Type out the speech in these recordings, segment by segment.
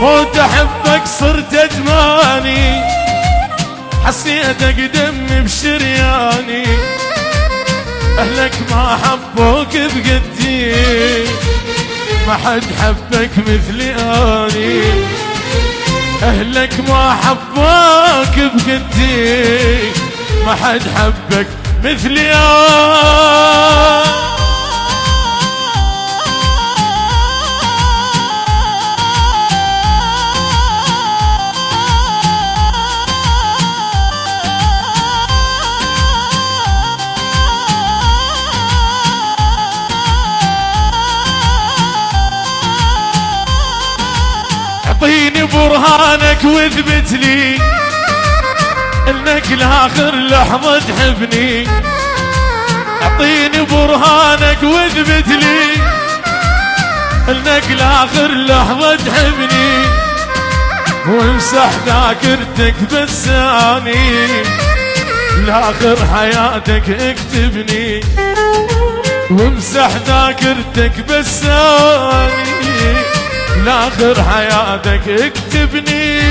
موت احبك صرت ادماني، حسيتك دم بشرياني، اهلك ما حبوك بقدي، ما حد حبك مثلي اني، اهلك ما حبوك بقدي، ما حد حبك مثلي اني. اعطيني برهانك واثبت لي انك لاخر لحظة تحبني، اعطيني برهانك واثبت لي انك لاخر لحظة تحبني، وامسح ذاكرتك بساني، لاخر حياتك اكتبني، وامسح ذاكرتك بساني، لاخر حياتك اكتبني.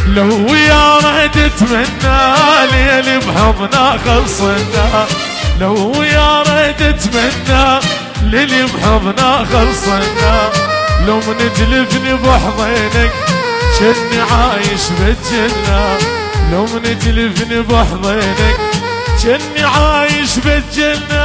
لو يا ريت اتمنى ليل بحضنا خلصنا، لو يا ريت اتمنى ليل بحضنا خلصنا، لو من تلفني بحضنك شني عايش بالجنة، لو من تلفني بحضنك شني عايش بالجنة.